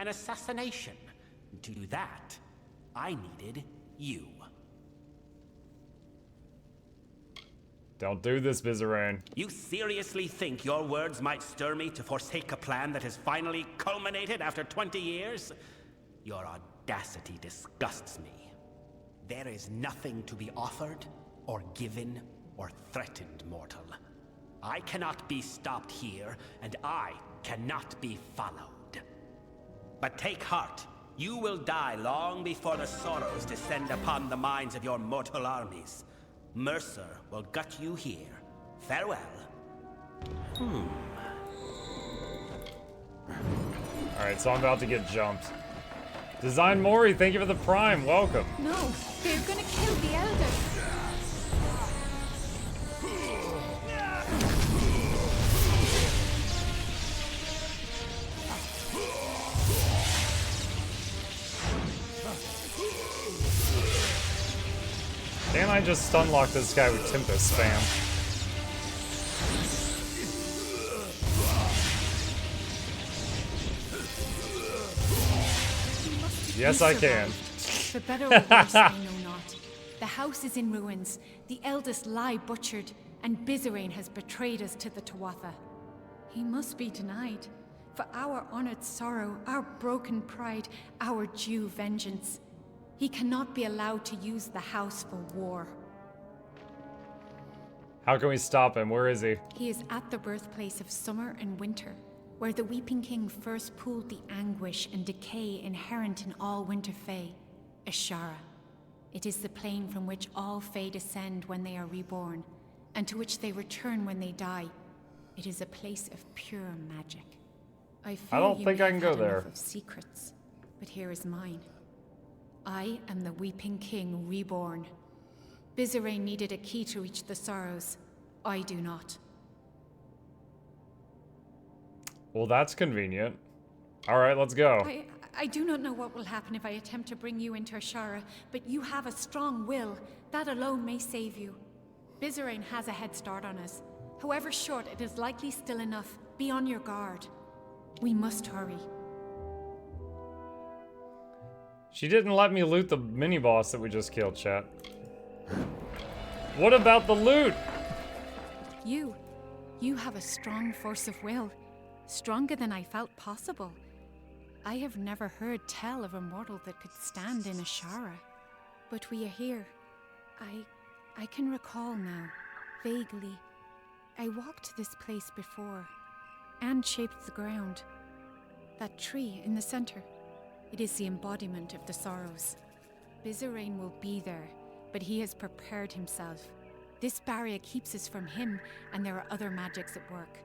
an assassination. To do that, I needed you. Don't do this, Bizarane. You seriously think your words might stir me to forsake a plan that has finally culminated after 20 years? Your audacity disgusts me. There is nothing to be offered, or given, or threatened, mortal. I cannot be stopped here, and I cannot be followed. But take heart. You will die long before the sorrows descend upon the minds of your mortal armies. Mercer will gut you here. Farewell. Alright, so I'm about to get jumped. Design Mori, thank you for the prime. Welcome. No, they're gonna kill the elders. Can't I just stunlock this guy with Tempest spam? Yes, I can. For better or worse, I know not. The house is in ruins, the eldest lie butchered, and Bizarane has betrayed us to the Tuatha. He must be denied. For our honored sorrow, our broken pride, our due vengeance. He cannot be allowed to use the house for war. How can we stop him? Where is he? He is at the birthplace of summer and winter, where the Weeping King first pooled the anguish and decay inherent in all winter fae, Ashara. It is the plane from which all fae descend when they are reborn, and to which they return when they die. It is a place of pure magic. I don't think I can go there. Of secrets, but here is mine. I am the Weeping King reborn. Bizarane needed a key to reach the sorrows. I do not. Well, that's convenient. Alright, let's go. I do not know what will happen if I attempt to bring you into Ashara, but you have a strong will. That alone may save you. Bizarane has a head start on us. However short, it is likely still enough. Be on your guard. We must hurry. She didn't let me loot the mini-boss that we just killed, chat. What about the loot? You have a strong force of will. Stronger than I felt possible. I have never heard tell of a mortal that could stand in Ashara. But we are here. I can recall now, vaguely. I walked this place before, and shaped the ground. That tree in the center. It is the embodiment of the sorrows. Bizarane will be there, but he has prepared himself. This barrier keeps us from him, and there are other magics at work.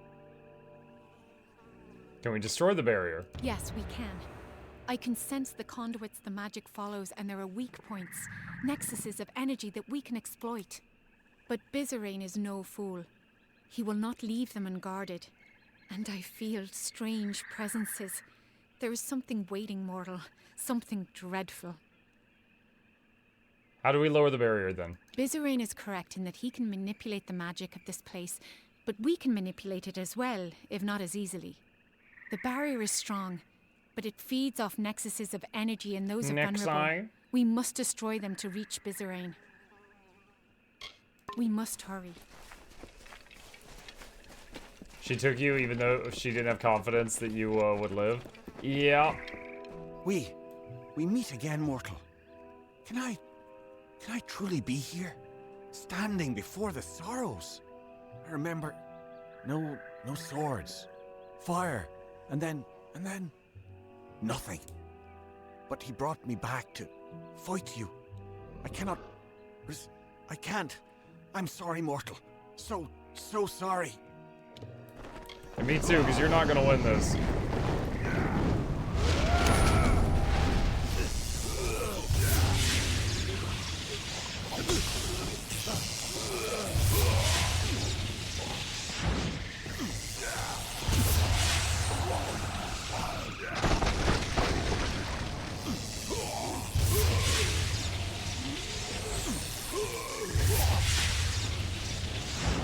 Can we destroy the barrier? Yes, we can. I can sense the conduits the magic follows, and there are weak points, nexuses of energy that we can exploit. But Bizarane is no fool. He will not leave them unguarded. And I feel strange presences. There is something waiting, mortal. Something dreadful. How do we lower the barrier, then? Bizarane is correct in that he can manipulate the magic of this place, but we can manipulate it as well, if not as easily. The barrier is strong, but it feeds off nexuses of energy, and those are vulnerable. We must destroy them to reach Bizarane. We must hurry. She took you even though she didn't have confidence that you would live? Yeah. We meet again, mortal. Can I truly be here? Standing before the sorrows? I remember no swords, fire, and then nothing. But he brought me back to fight you. I can't. I'm sorry, mortal. So sorry. And me too, because you're not gonna win this.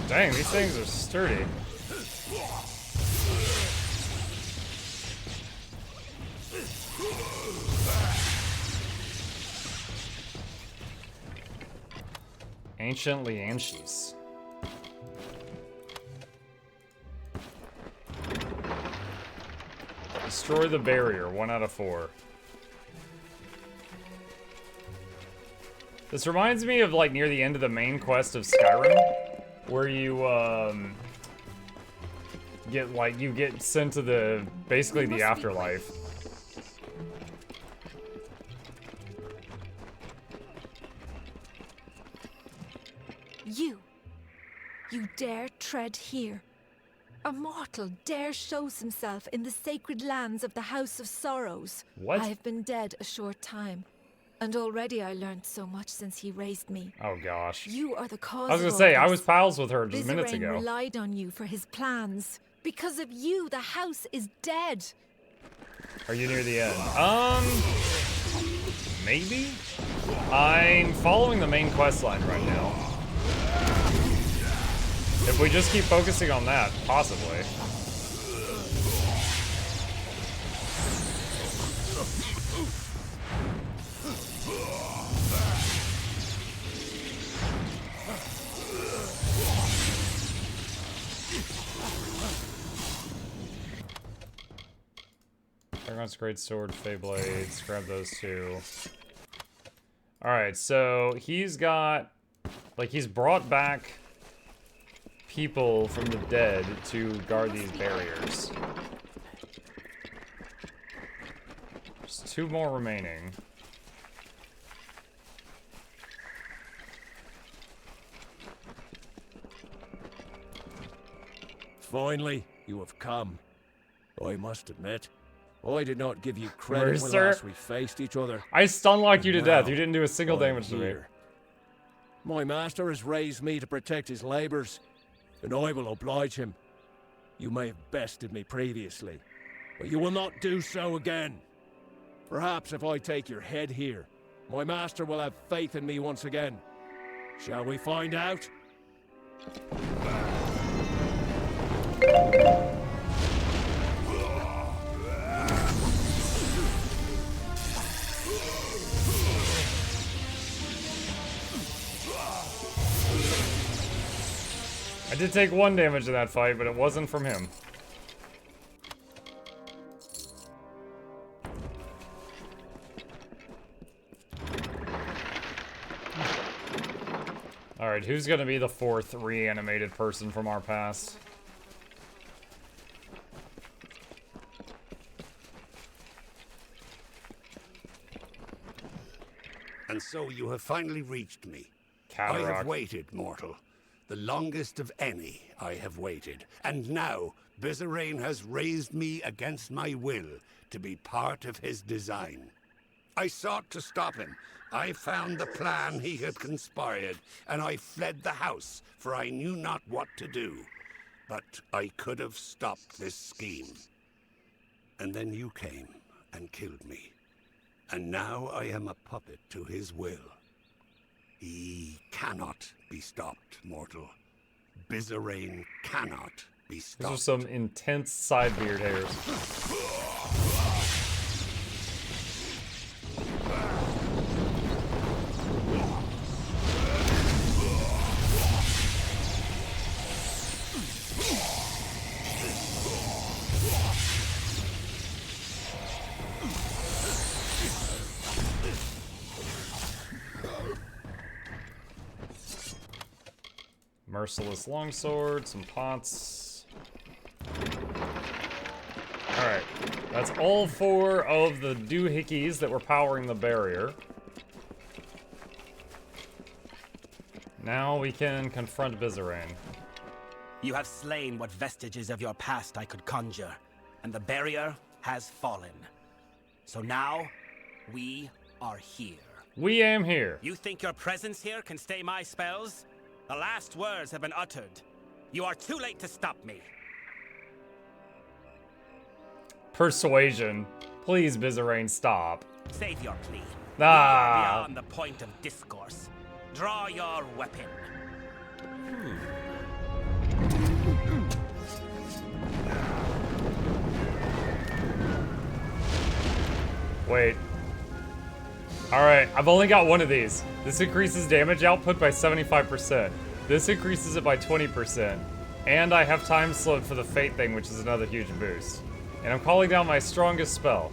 Dang, these things are sturdy. Ancient Lianshis. Destroy the barrier, 1 out of 4. This reminds me of like near the end of the main quest of Skyrim, where you get sent to the basically the afterlife. You dare tread here. A mortal dare shows himself in the sacred lands of the House of Sorrows. What? I have been dead a short time, and already I learned so much since he raised me. Oh gosh. You are the cause I was of gonna say, all I this. was pals with her just minutes Vizirain ago. relied on you for his plans. Because of you, the house is dead. Are you near the end? Maybe? I'm following the main quest line right now. If we just keep focusing on that, possibly. Dragon's Great Sword, Fey Blades, grab those two. Alright, so he's got, like, he's brought back people from the dead to guard these barriers. There's 2 more remaining. Finally, you have come. I must admit, I did not give you credit when Mercer. last we faced each other. I stun-locked you to And death. now, You didn't do a single I'm damage to me. here. My master has raised me to protect his labors, and I will oblige him. You may have bested me previously, but you will not do so again. Perhaps if I take your head here, my master will have faith in me once again. Shall we find out? I did take 1 damage in that fight, but it wasn't from him. Alright, who's gonna be the 4th reanimated person from our past? And so you have finally reached me. I Cataract. have waited, mortal. The longest of any I have waited. And now, Vizirain has raised me against my will to be part of his design. I sought to stop him. I found the plan he had conspired, and I fled the house, for I knew not what to do. But I could have stopped this scheme. And then you came and killed me. And now I am a puppet to his will. He cannot be stopped, mortal. Vizirain cannot be These stopped. are some intense side beard hairs. Merciless longsword, some pots. Alright, that's all 4 of the doohickeys that were powering the barrier. Now we can confront Vizirain. You have slain what vestiges of your past I could conjure, and the barrier has fallen. So now, we are here. We am here. You think your presence here can stay my spells? The last words have been uttered. You are too late to stop me. Persuasion. Please, Vizirain, stop. Save your plea. Ah. We are beyond the point of discourse. Draw your weapon. Wait. Alright, I've only got one of these. This increases damage output by 75%. This increases it by 20%. And I have time slowed for the fate thing, which is another huge boost. And I'm calling down my strongest spell.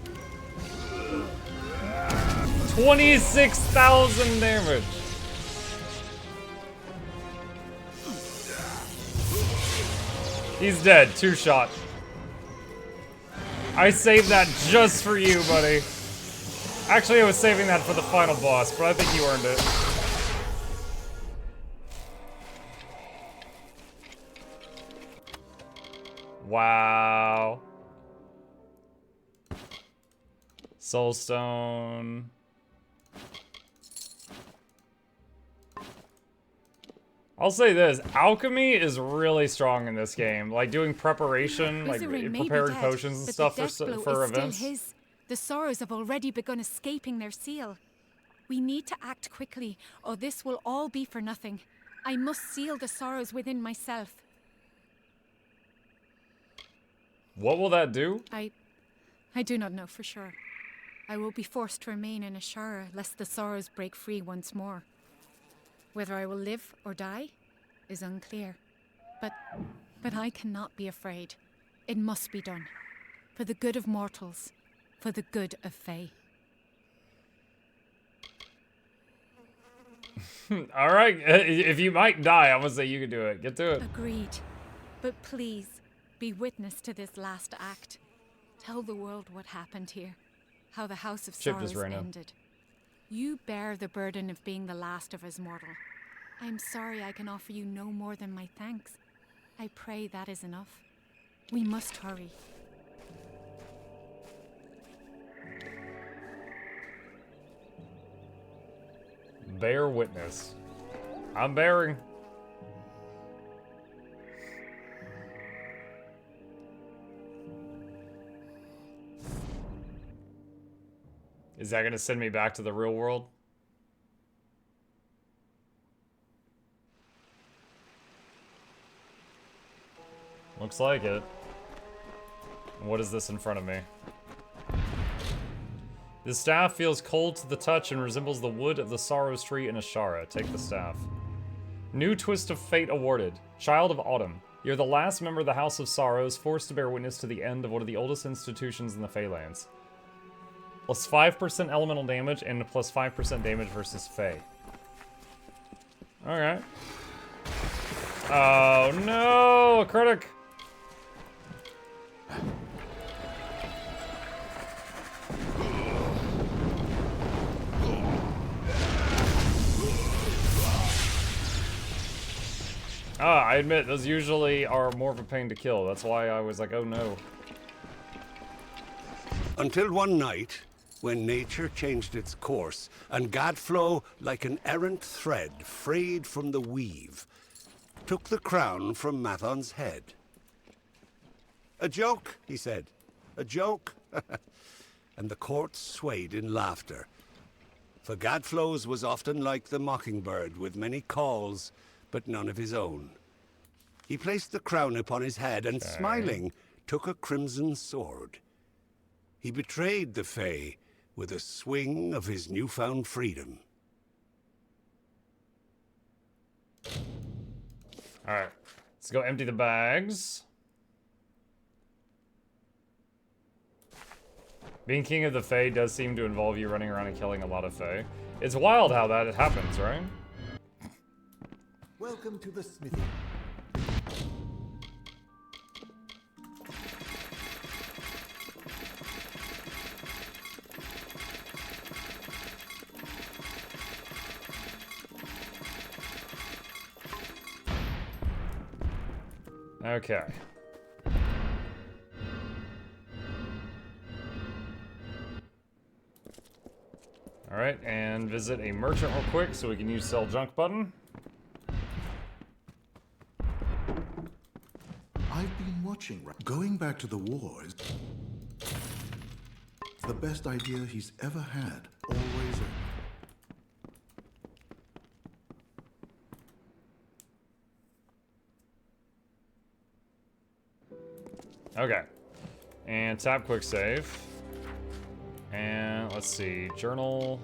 26,000 damage! He's dead, 2-shot. I saved that just for you, buddy. Actually, I was saving that for the final boss, but I think you earned it. Wow. Soulstone. I'll say this, alchemy is really strong in this game. Like doing preparation, like preparing potions and stuff for events. Still his. The Sorrows have already begun escaping their seal. We need to act quickly, or this will all be for nothing. I must seal the Sorrows within myself. What will that do? I do not know for sure. I will be forced to remain in Ashara lest the Sorrows break free once more. Whether I will live or die is unclear. But I cannot be afraid. It must be done. For the good of mortals. For the good of Fae. Alright, if you might die, I'm gonna say you can do it. Get to it. Agreed. But please, be witness to this last act. Tell the world what happened here. How the House of Sorrows ended. You bear the burden of being the last of us mortal. I'm sorry I can offer you no more than my thanks. I pray that is enough. We must hurry. Bear witness. I'm bearing. Is that gonna send me back to the real world? Looks like it. What is this in front of me? The staff feels cold to the touch and resembles the wood of the Sorrows tree in Ashara. Take the staff. New twist of fate awarded. Child of Autumn. You're the last member of the House of Sorrows, forced to bear witness to the end of one of the oldest institutions in the Feylands. Plus 5% elemental damage and plus 5% damage versus Fey. Alright. Oh no! A critic! I admit, those usually are more of a pain to kill. That's why I was like, oh no. Until one night, when nature changed its course, and Gadflow, like an errant thread frayed from the weave, took the crown from Mathon's head. A joke, he said. A joke. And the court swayed in laughter. For Gadflow's was often like the mockingbird, with many calls, but none of his own. He placed the crown upon his head and, smiling, took a crimson sword. He betrayed the Fae with a swing of his newfound freedom. Alright, let's go empty the bags. Being king of the Fae does seem to involve you running around and killing a lot of Fae. It's wild how that happens, right? Welcome to the smithy. Okay. Alright, and visit a merchant real quick so we can use sell junk button. I've been watching. Going back to the war is the best idea he's ever had. Always open. Okay. And tap quick save. And let's see, journal.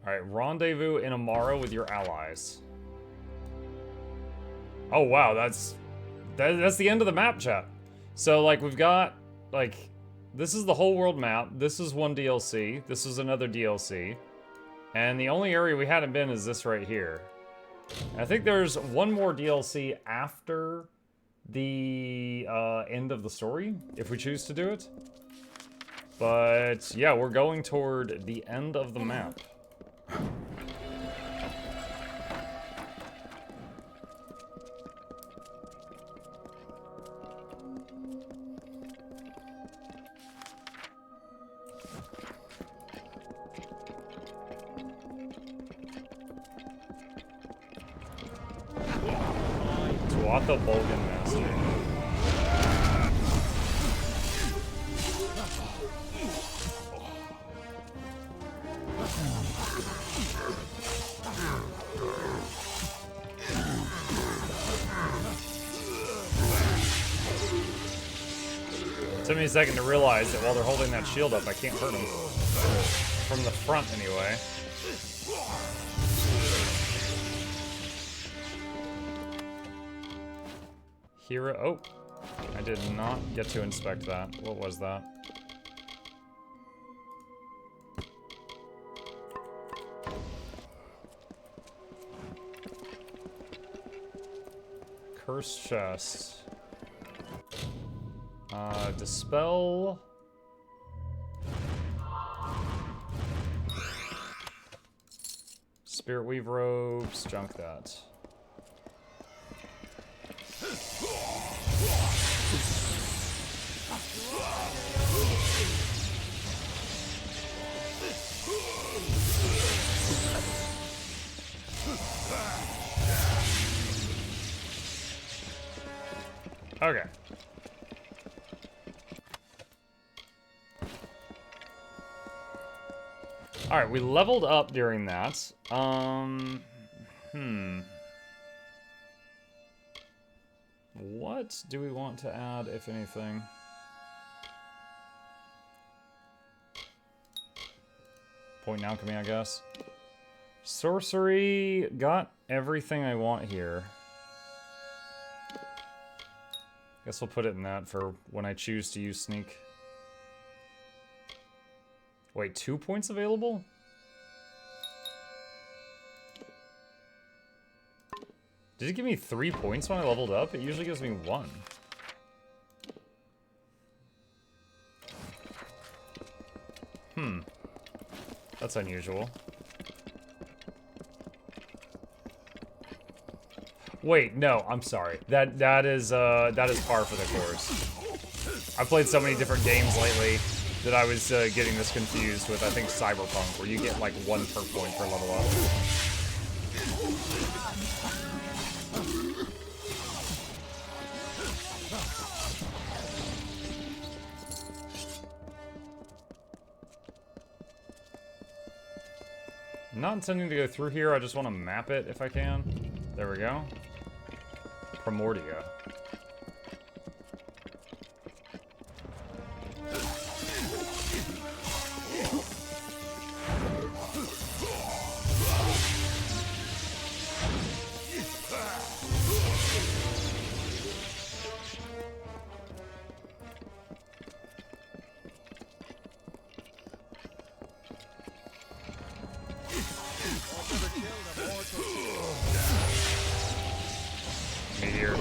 Alright, rendezvous in Amara with your allies. Oh wow, that's the end of the map, chat. So like we've got like this is the whole world map. This is one DLC. This is another DLC. And the only area we hadn't been is this right here. And I think there's one more DLC after the end of the story, if we choose to do it. But yeah, we're going toward the end of the map. The Bolgan Master. It took me a second to realize that while they're holding that shield up, I can't hurt them. From the front, anyway. Hero. Oh, I did not get to inspect that. What was that? Cursed chest. Dispel. Spirit Weave robes. Junk that. Okay. Alright, we leveled up during that. What do we want to add, if anything? Point and alchemy, I guess. Sorcery, got everything I want here. Guess we'll put it in that for when I choose to use sneak. Wait, 2 points available? Did it give me 3 points when I leveled up? It usually gives me 1. That's unusual. Wait, no, I'm sorry. That is par for the course. I've played so many different games lately that I was getting this confused with, I think, Cyberpunk, where you get like 1 per point per level up. I'm not intending to go through here, I just want to map it if I can. There we go. Primordia. Meteor.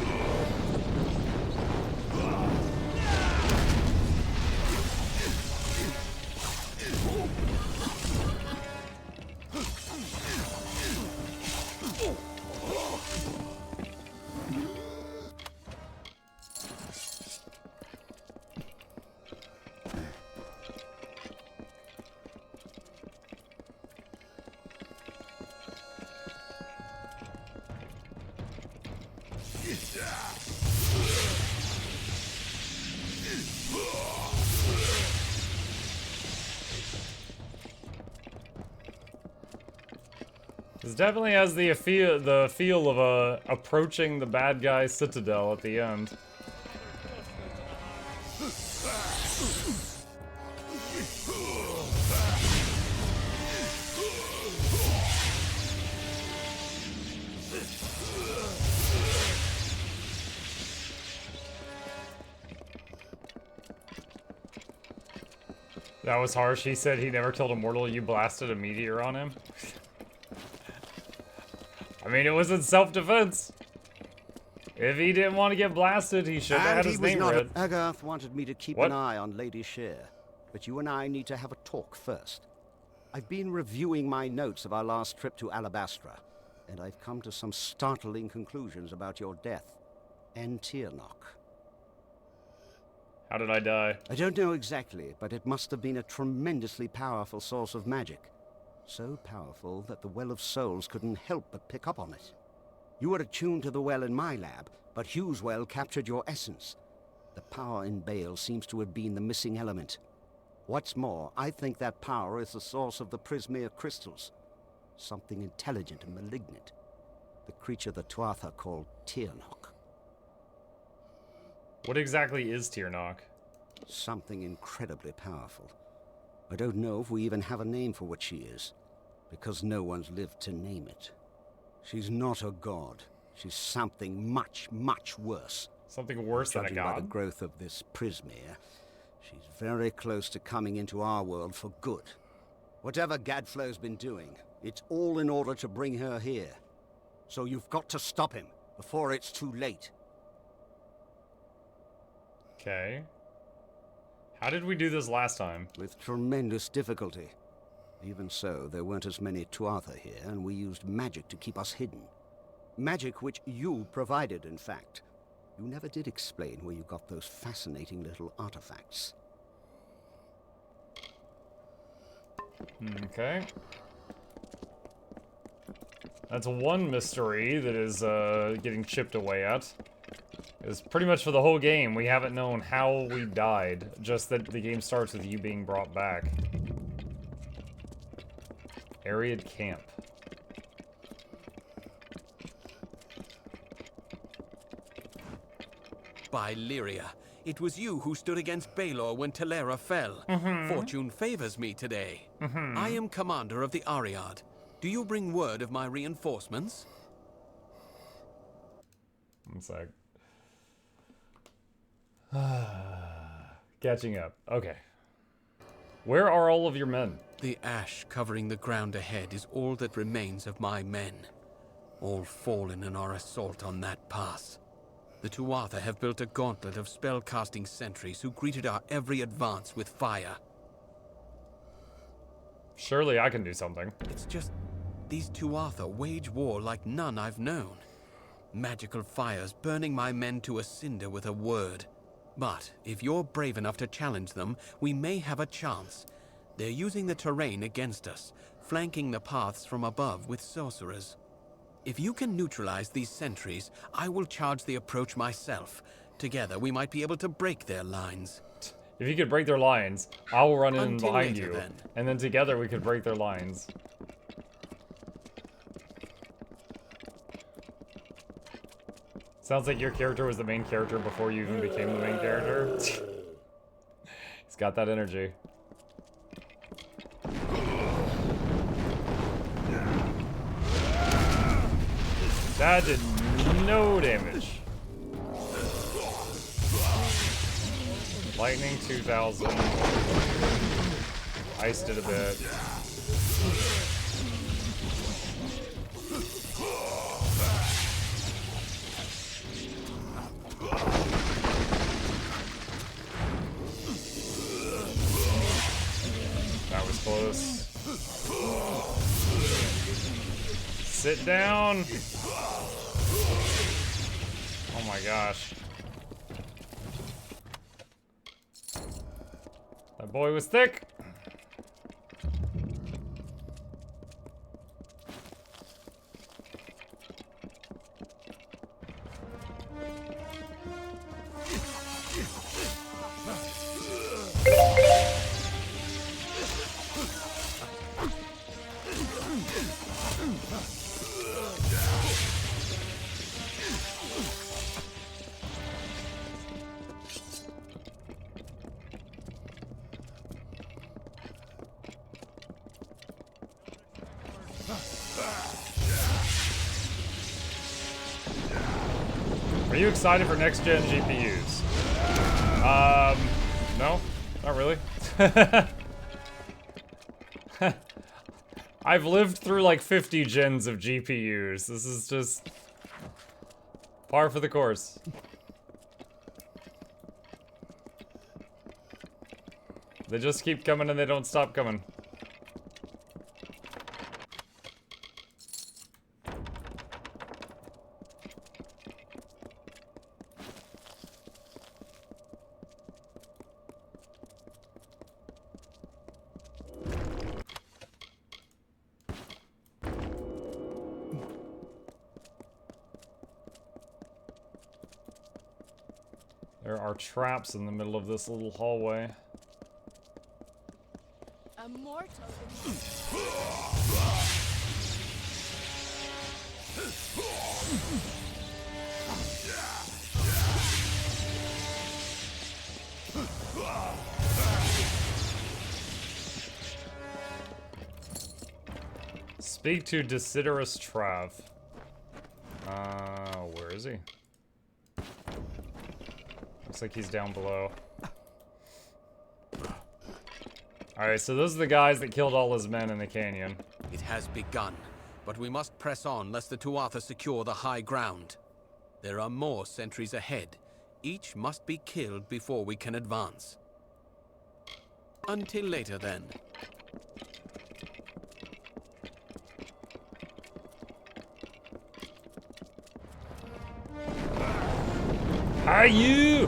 This definitely has the feel of approaching the bad guy citadel at the end. That was harsh. He said he never killed a mortal. You blasted a meteor on him. I mean, it was in self-defense. If he didn't want to get blasted, he should have had his name read. Agarth wanted me to keep an eye on Lady Shear, but you and I need to have a talk first. I've been reviewing my notes of our last trip to Alabastra, and I've come to some startling conclusions about your death and Tirnoch. How did I die? I don't know exactly, but it must have been a tremendously powerful source of magic. So powerful that the Well of Souls couldn't help but pick up on it. You were attuned to the well in my lab, but Hugh's well captured your essence. The power in Bale seems to have been the missing element. What's more, I think that power is the source of the Prismere crystals. Something intelligent and malignant. The creature the Tuatha called Tirnoch. What exactly is Tirnoch? Something incredibly powerful. I don't know if we even have a name for what she is, because no one's lived to name it. She's not a god. She's something much, much worse. Something worse than a Judging by the god? growth of this Prismere, she's very close to coming into our world for good. Whatever Gadflow's been doing, it's all in order to bring her here. So you've got to stop him before it's too late. Okay. How did we do this last time? With tremendous difficulty. Even so, there weren't as many Tuatha here, and we used magic to keep us hidden. Magic which you provided, in fact. You never did explain where you got those fascinating little artifacts. Okay. That's one mystery that is getting chipped away at. It's pretty much for the whole game. We haven't known how we died. Just that the game starts with you being brought back. Arid camp. By Lyria, it was you who stood against Balor when Telera fell. Fortune favors me today. I am commander of the Ariad. Do you bring word of my reinforcements? One sec. Catching up. Okay. Where are all of your men? The ash covering the ground ahead is all that remains of my men. All fallen in our assault on that pass. The Tuatha have built a gauntlet of spell-casting sentries who greeted our every advance with fire. Surely I can do something. It's just, these Tuatha wage war like none I've known. Magical fires burning my men to a cinder with a word. But if you're brave enough to challenge them, we may have a chance. They're using the terrain against us, flanking the paths from above with sorcerers. If you can neutralize these sentries, I will charge the approach myself. Together, we might be able to break their lines. If you could break their lines, I'll run in Until behind later, you. then. And then together we could break their lines. Sounds like your character was the main character before you even became the main character. He's got that energy. That did no damage. Lightning 2000. Iced it a bit. That was close. Sit down. Oh my gosh. That boy was thick. Are you excited for next-gen GPUs? No, not really. I've lived through like 50 gens of GPUs. This is just par for the course. They just keep coming and they don't stop coming. There are traps in the middle of this little hallway. A mortal. Speak to Desiderius Trav. Where is he? Looks like he's down below. Alright, so those are the guys that killed all his men in the canyon. It has begun, but we must press on lest the Tuatha secure the high ground. There are more sentries ahead. Each must be killed before we can advance. Until later, then. Are you?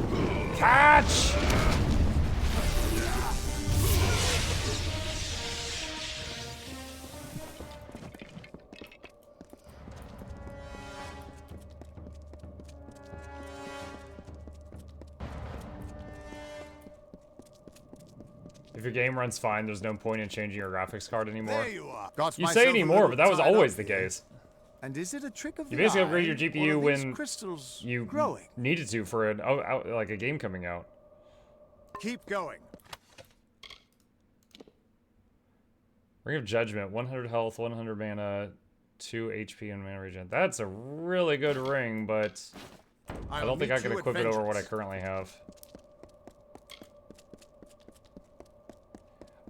Catch! If your game runs fine, there's no point in changing your graphics card anymore. There you are. You say anymore, but that was always the case. And is it a trick of You basically upgrade your the eye, GPU or are these when crystals you growing? needed to for an like a game coming out. Keep going. Ring of Judgment, 100 health, 100 mana, 2 HP and mana regen. That's a really good ring, but I don't think I can equip it over what I currently have.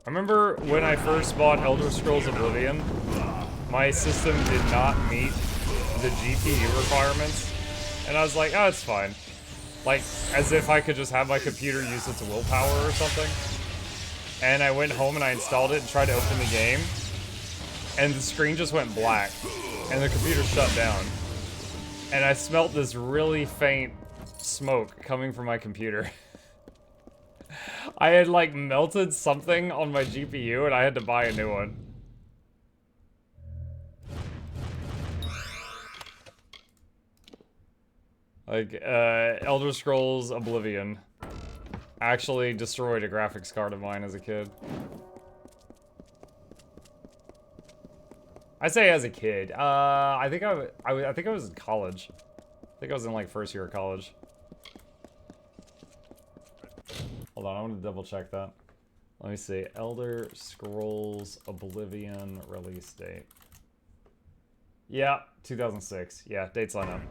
I remember when I first bought Elder Scrolls Oblivion, my system did not meet the GPU requirements, and I was like, oh, it's fine. Like, as if I could just have my computer use its willpower or something. And I went home and I installed it and tried to open the game, and the screen just went black, and the computer shut down. And I smelt this really faint smoke coming from my computer. I had, like, melted something on my GPU, and I had to buy a new one. Like, Elder Scrolls Oblivion actually destroyed a graphics card of mine as a kid. I say as a kid. I think I think I was in college. I think I was in, like, first year of college. Hold on, I want to double check that. Let me see. Elder Scrolls Oblivion release date. Yeah, 2006. Yeah, dates line up.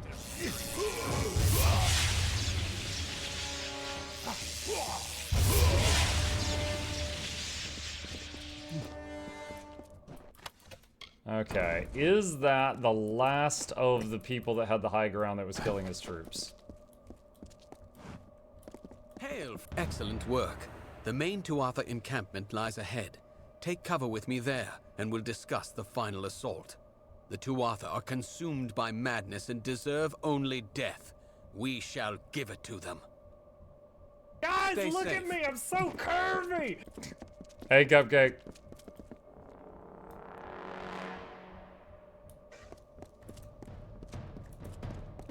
Okay, is that the last of the people that had the high ground that was killing his troops? Hail! Excellent work. The main Tuatha encampment lies ahead. Take cover with me there, and we'll discuss the final assault. The Tuatha are consumed by madness and deserve only death. We shall give it to them. Guys, Stay look safe. at me! I'm so curvy! Hey, Cupcake.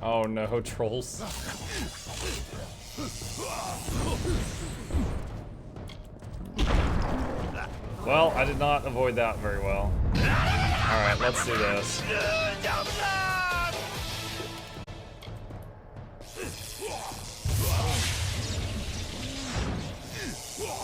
Oh no, trolls. Well, I did not avoid that very well. Alright, let's do this.